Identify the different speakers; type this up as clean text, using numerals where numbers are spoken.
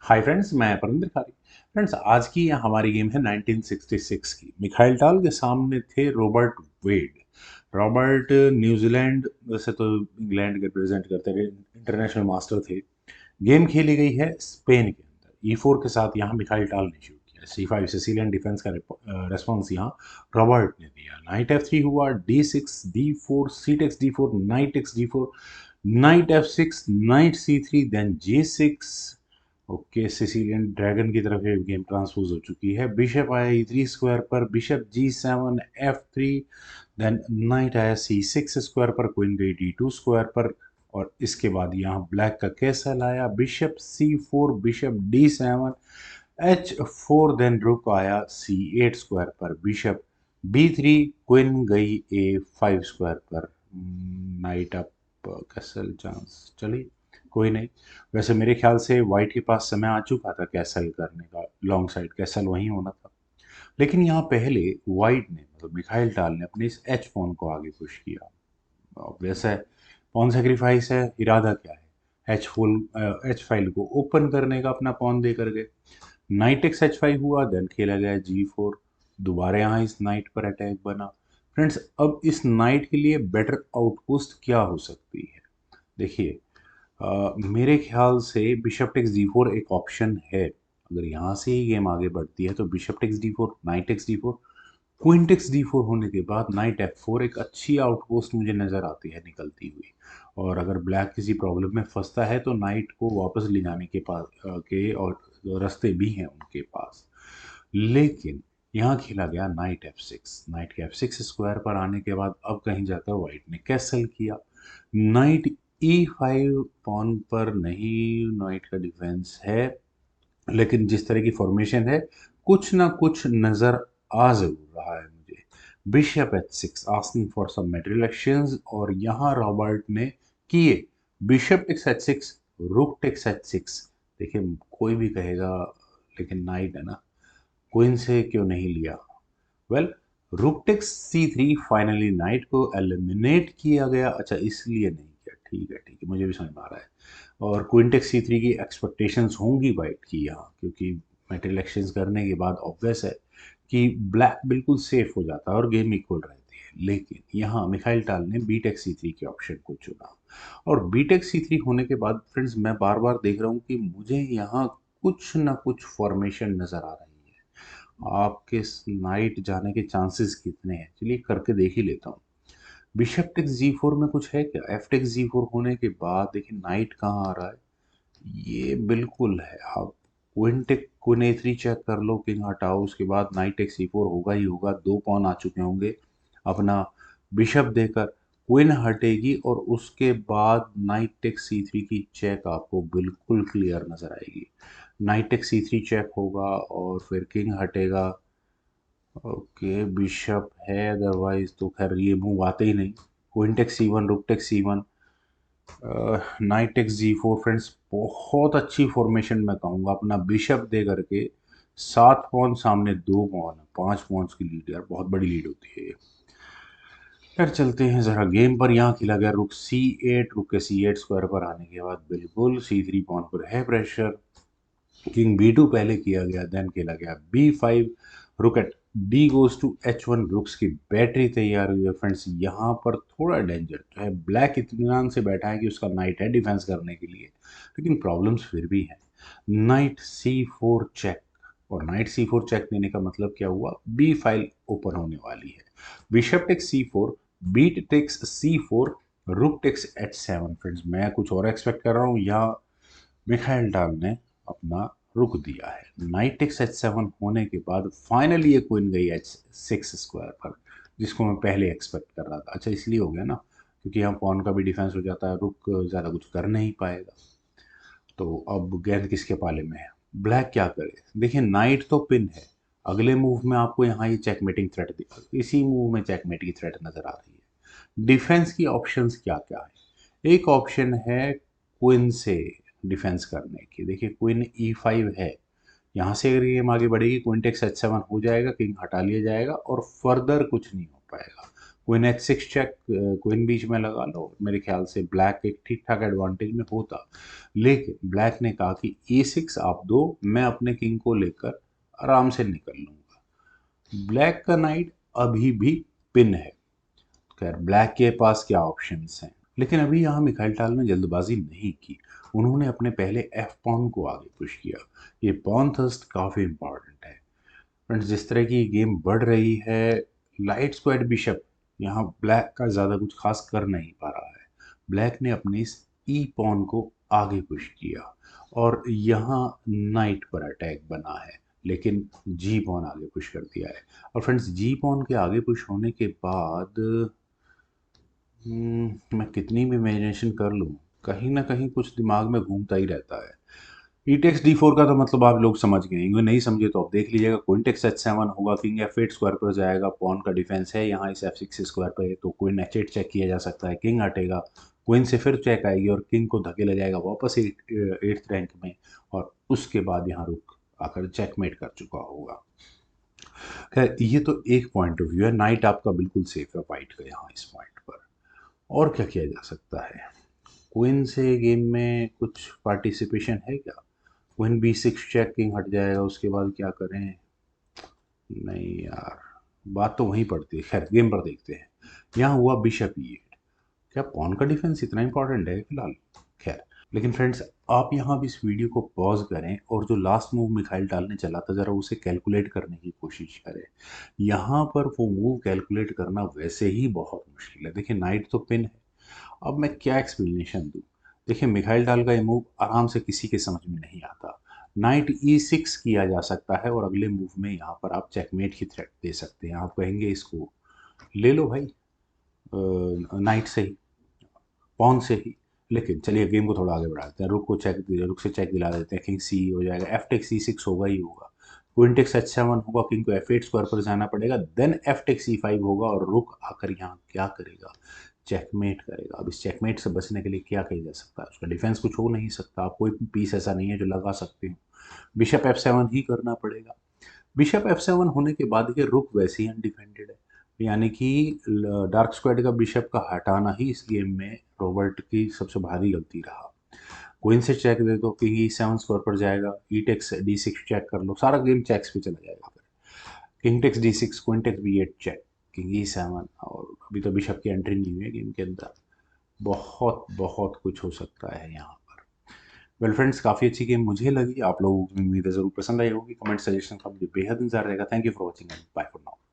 Speaker 1: Hi friends, मैं परिंदर खारी। Friends, आज की हमारी गेम है 1966 की। मिखाइल टाल के सामने थे रॉबर्ट वेड। रॉबर्ट न्यूजीलैंड, वैसे तो इंग्लैंड के रिप्रेजेंट करते हुए इंटरनेशनल मास्टर थे। गेम खेली गई है स्पेन के अंदर। E4 के साथ यहाँ मिखाइल टाल ने शुरू किया। C5 सिसिलियन डिफेंस का रेस्पॉन्स यहाँ रॉबर्ट ने दिया। नाइट F3 हुआ, D6 D4 C takes D4 knight takes D4 knight F6 knight C3 then G6। Okay, Sicilian dragon की तरफ ये गेम ट्रांसपोज हो चुकी है। बिशप आया E3 स्क्वायर पर, bishop G7 F3 then night आया C6 स्क्वायर पर, क्वीन गई D2 स्क्वायर पर। और इसके बाद यहाँ ब्लैक का कैसल आया, bishop C4 bishop D7 H4 then रुक आया C8 स्क्वायर पर, बिशप B3 क्वीन गई A5 स्क्वायर पर। नाइट अप कैसल चांस, चलिए कोई नहीं। वैसे मेरे ख्याल से वाइट के पास समय आ चुका था कैसल करने का, लॉन्ग साइड कैसल वहीं होना था। लेकिन यहाँ पहले वाइट ने, मतलब मिखाइल टाल ने अपने इस एच पॉन को आगे पुश किया। वैसे पॉन सेक्रीफाइस है, इरादा क्या है? एच फाइल को ओपन करने का अपना पॉन दे करके। नाइट एक्स H5 हुआ, देन खेला गया G4। दोबारा यहाँ इस नाइट पर अटैक बना। फ्रेंड्स, अब इस नाइट के लिए बेटर आउटपोस्ट क्या हो सकती है? देखिए, मेरे ख्याल से बिशप टेक्स D4 एक ऑप्शन है। अगर यहाँ से ही गेम आगे बढ़ती है तो bishop takes D4 knight takes D4 queen takes D4 होने के बाद नाइट F4 एक अच्छी आउटपोस्ट मुझे नज़र आती है निकलती हुई। और अगर ब्लैक किसी प्रॉब्लम में फंसता है तो नाइट को वापस ले जाने के पास के और रास्ते भी हैं उनके पास। लेकिन यहाँ खेला गया नाइट F6। नाइट के F6 स्क्वायर पर आने के बाद अब कहीं जाकर वाइट ने कैसल किया। नाइट E5 पॉन पर नहीं, नाइट का डिफेंस है। लेकिन जिस तरह की फॉर्मेशन है, कुछ ना कुछ नज़र आ ज़रूर रहा है मुझे। Bishop H6 asking for some material actions, और यहाँ रॉबर्ट ने किए। Bishop takes H6 rook takes H6। देखिए, कोई भी कहेगा लेकिन नाइट है ना, क्वीन से क्यों नहीं लिया? Well, rook takes C3 finally knight को एलिमिनेट किया गया। अच्छा, इसलिए नहीं किया, ठीक है ठीक है, मुझे भी समझ में आ रहा है। और क्वीन टेक्स C3 की एक्सपेक्टेशंस होंगी वाइट की यहाँ, क्योंकि मेटल एक्सचेंज करने के बाद ऑब्वियस है कि ब्लैक बिल्कुल सेफ हो जाता है और गेम इक्वल रहती है। लेकिन यहाँ मिखाइल टाल ने बी टेक्स C3 के ऑप्शन को चुना। और बी टेक्स C3 होने के बाद फ्रेंड्स, मैं बार बार देख रहा हूँ कि मुझे यहाँ कुछ ना कुछ फॉर्मेशन नज़र आ रही है। आपके नाइट जाने के चांसेस कितने हैं? चलिए करके देख ही लेता हूँ। बिशप टेक्स G4 में कुछ है क्या? एफ टेक्स G4 होने के बाद देखिए नाइट कहाँ आ रहा है। ये बिल्कुल है। आप क्वीन A3 चेक कर लो, किंग हटाओ, उसके बाद नाइट टेक्स C4 होगा ही होगा। दो पॉन आ चुके होंगे अपना बिशप देकर। क्वीन हटेगी और उसके बाद नाइट टेक्स C3 की चेक आपको बिल्कुल क्लियर नजर आएगी। नाइट टेक्स C3 चेक होगा और फिर किंग हटेगा। ओके, बिशप है, अदरवाइज तो खैर ये मूव आते ही नहीं। Queen takes C1 rook takes C1 night x G4। Friends, बहुत अच्छी फॉर्मेशन मैं कहूँगा। अपना बिशप दे करके 7 पॉन सामने, 2 पॉन, 5 पॉन्स की लीड, यार बहुत बड़ी लीड होती है ये। फिर चलते हैं ज़रा गेम पर। यहाँ खेला गया रुक C8। रुक के C8 स्क्वायर पर आने के बाद बिल्कुल C3 पॉन पर है प्रेशर। किंग B2 पहले किया गया, देन खेला गया B5। Rook at D goes to H1। Rooks की बैटरी तैयार हुई है। फ्रेंड्स, यहाँ पर थोड़ा डेंजर तो है। ब्लैक इत्मीनान से बैठा है कि उसका नाइट है डिफेंस करने के लिए, लेकिन प्रॉब्लम्स फिर भी हैं। Knight C4 check. और नाइट C4 चेक देने का मतलब क्या हुआ? B फाइल ओपन होने वाली है। Bishop takes C4, beat takes C4, rook takes H7। Friends, मैं कुछ और एक्सपेक्ट कर रहा हूँ। यहाँ मिखाइल टाल ने अपना रुक दिया है। नाइट टेक्स H7 होने के बाद फाइनली ये क्वीन गई H6 स्क्वायर पर, जिसको मैं पहले एक्सपेक्ट कर रहा था। अच्छा, इसलिए हो गया ना क्योंकि यहाँ पॉन का भी डिफेंस हो जाता है, रुक ज़्यादा कुछ कर नहीं पाएगा। तो अब गेंद किसके पाले में है? ब्लैक क्या करे? देखिए, नाइट तो पिन है। अगले मूव में आपको यहाँ ये चेकमेटिंग थ्रेट दिखा, इसी मूव में चेकमेट की थ्रेट नजर आ रही है। डिफेंस की ऑप्शंस क्या क्या है? एक ऑप्शन है क्वीन से डिफेंस करने की। देखिए, क्वीन E5 है। यहाँ से अगर गेम आगे बढ़ेगी, क्वीन टेक्स H7 हो जाएगा, किंग हटा लिया जाएगा और फर्दर कुछ नहीं हो पाएगा। Queen H six check, queen बीच में लगा लो, मेरे ख्याल से ब्लैक एक ठीक ठाक एडवांटेज में होता, लेकिन ब्लैक ने कहा कि ए सिक्स आप दो, मैं अपने किंग को लेकर आराम से निकल लूंगा। ब्लैक का नाइट अभी भी पिन है। खैर ब्लैक के पास क्या ऑप्शंस हैं, लेकिन अभी यहाँ मिखाइल टाल ने जल्दबाजी नहीं की। उन्होंने अपने पहले एफ पॉन को आगे पुश किया। ये पॉन थर्स्ट काफ़ी इंपॉर्टेंट है फ्रेंड्स। जिस तरह की गेम बढ़ रही है, लाइट स्क्वाड बिशप यहाँ ब्लैक का ज़्यादा कुछ खास कर नहीं पा रहा है। ब्लैक ने अपने इस ई पॉन को आगे पुश किया और यहाँ नाइट पर अटैक बना है, लेकिन जी पॉन आगे पुश कर दिया है। और फ्रेंड्स जी पॉन के आगे पुश होने के बाद मैं कितनी भी इमेजिनेशन कर लूँ, कहीं ना कहीं कुछ दिमाग में घूमता ही रहता है। ई टेक्स डी फोर का तो मतलब आप लोग समझ गए हैं, नहीं समझे तो आप देख लीजिएगा। क्वीन टेक्स एच सेवन होगा, किंग एफ एट स्क्वायर पर जाएगा, पॉन का डिफेंस है यहाँ इस एफ सिक्स स्क्वायर पर, तो क्वीन एच एट चेक किया जा सकता है, किंग हटेगा, क्वीन से फिर चेक आएगी और किंग को धकेला जाएगा वापस एट्थ रैंक में, और उसके बाद यहाँ रुक आकर चेकमेट कर चुका होगा। खैर ये तो एक पॉइंट ऑफ व्यू है, नाइट आपका बिल्कुल सेफ है वाइट का यहाँ इस पॉइंट पर। और क्या किया जा सकता है, क्वीन से गेम में कुछ पार्टिसिपेशन है क्या? Queen B six check, king हट जाएगा, उसके बाद क्या करें? नहीं यार, बात तो वहीं पड़ती है। खैर गेम पर देखते हैं। यहाँ हुआ बिशप ई एट। क्या पॉन का डिफेंस इतना इंपॉर्टेंट है फिलहाल? खैर, लेकिन फ्रेंड्स आप यहाँ भी इस वीडियो को पॉज करें और जो लास्ट मूव मिखाइल टाल ने चला था ज़रा उसे कैलकुलेट करने की कोशिश करें। यहाँ पर वो मूव कैलकुलेट करना वैसे ही बहुत मुश्किल है। देखिए नाइट तो पिन है, अब मैं क्या एक्सप्लेनेशन दूँ? देखिए मिखाइल डाल का ये मूव आराम से किसी के समझ में नहीं आता। नाइट ई सिक्स किया जा सकता है और अगले मूव में यहाँ पर आप चेकमेट की थ्रेट दे सकते हैं। आप कहेंगे इसको ले लो भाई, नाइट से ही, पॉन से ही। लेकिन चलिए गेम को थोड़ा आगे बढ़ाते हैं, रुक से चेक दिला देते हैं, किंग सी हो जाएगा, एफ टेक सी सिक्स होगा ही होगा, क्वीन टेक एच सेवन होगा, किंग को एफ एट स्क्वायर पर जाना पड़ेगा, देन एफ टेक सी फाइव होगा और रुक आकर यहाँ क्या करेगा? चेकमेट करेगा। अब इस चेकमेट से बचने के लिए क्या किया जा सकता है? उसका डिफेंस कुछ हो नहीं सकता, आप कोई पीस ऐसा नहीं है जो लगा सकते हो, बिशप एफ सेवन ही करना पड़ेगा। बिशप एफ सेवन होने के बाद ये रुक वैसे ही अनडिफेंडेड है, यानी कि डार्क स्क्वाड का बिशप का हटाना ही इस गेम में रॉबर्ट की सबसे भारी गलती रहा। क्वीन से चेक दे दो, किंग ई सेवन स्क्वायर पर जाएगा, E takes D six check कर लो, सारा गेम चेक्स पे चला जाएगा। फिर king takes D six, queen takes B eight check, king E seven, और अभी तो बिशप की एंट्री नहीं हुई है गेम के अंदर। बहुत बहुत कुछ हो सकता है यहाँ पर। वेल फ्रेंड्स, काफ़ी अच्छी गेम मुझे लगी, आप लोगों की उम्मीद है ज़रूर पसंद आई होगी। कमेंट सजेशन का मुझे बेहद इंतजार रहेगा। Thank you for watching and bye for now.